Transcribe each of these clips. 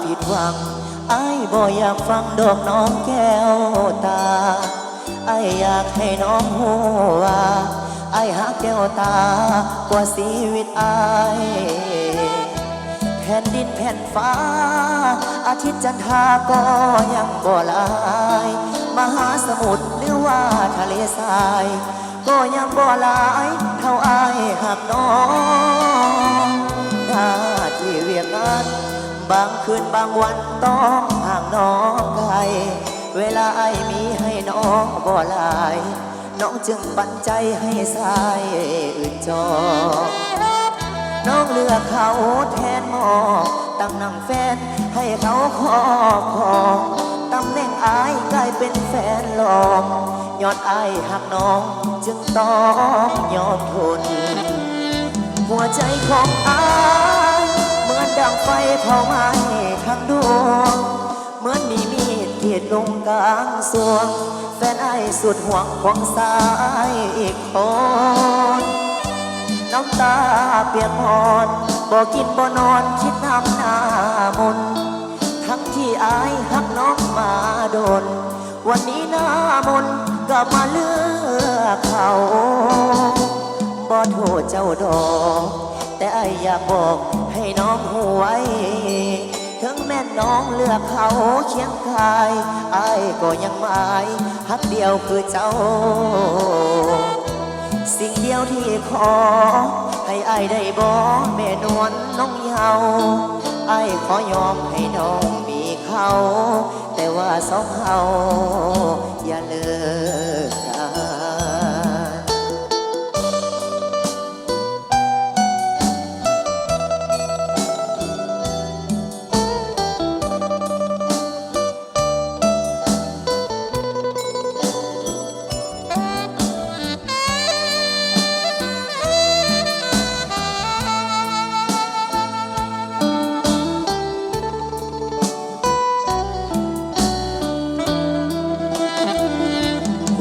ผิดหวังไอ้บ่อยากฟังดอกน้องแก้วตาไอ้อยากให้น้องหัวไอ้หักแก้วตากว่าชีวิตไอ้แผ่นดินแผ่นฟ้าอาทิตย์จันทราก็ยังบ่ลายมหาสมุทรหรือว่าทะเลทรายก็ยังบ่หลายเท่าไอ้หักน้องหน้าที่เวียกงานบางคืนบางวันต้องห่างน้องไกลเวลาไอ้มีให้น้องบ่หลายน้องจึงปันใจให้สายอื่นจองน้องเลือกเขาแทนหมอตั้งนั่งแฟนให้เขาครอบครองตำแหน่งอายกลายเป็นแฟนหลอกยอดอายหักน้องจึงต้องยอมทนหัวใจของอายเหมือนดังไฟเผาไหม้ทั้งดวงเหมือนมีมีดกรีดลงกลางสวงแฟนอายสุดห่วงของสายอีกคนน้ำตาเปียกหอนบ่กินบ่นอนคิดน้ำหน้ามนทั้งที่อายหักน้องมาโดนวันนี้หน้ามนก็มาเลือกเขาบ่โทษเจ้าดอกแต่อายอยากบอกให้น้องหูไว้ถึงแม่น้องเลือกเขาเคียงกายอายก็ยังหมายหักเดียวคือเจ้าสิ่งเดียวที่ขอให้อายได้บอกแม่นวลน้องเยาว์อายขอยอมให้น้องมีเขาแต่ว่าสองเฮาอย่าเลิกกัน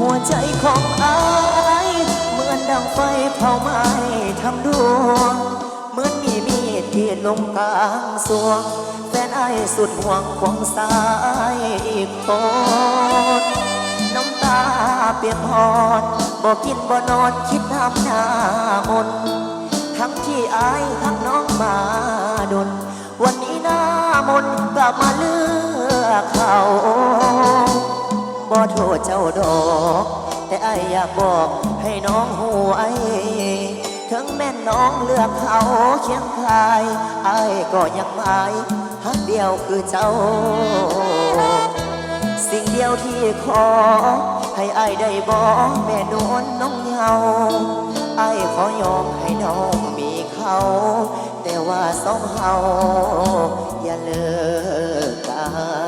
หัวใจของอายเหมือนดังไฟเผาไหม้ทำดวงเหมือนมีมีดที่ลงกลางสวงแฟนอายสุดห่วงควงสายอีกคนน้ำตาเปียกหอนบ่กินบ่นอนคิดน้ำหน้ามนทั้งที่อายทั้งน้องมาดนวันนี้หน้ามนกลับมาเลือกเขาบ่โทษเจ้าดอกแต่อายอยากบอกให้น้องหูไอ้ถึงแม่น้องเลือกเขาเคียงกายอายก็ยังหมายหักเดียวคือเจ้าสิ่งเดียวที่ขอให้อายได้บอกแม่นวลน้องเยาว์อายขอยอมให้น้องมีเขาแต่ว่าสองเฮาอย่าเลิกกัน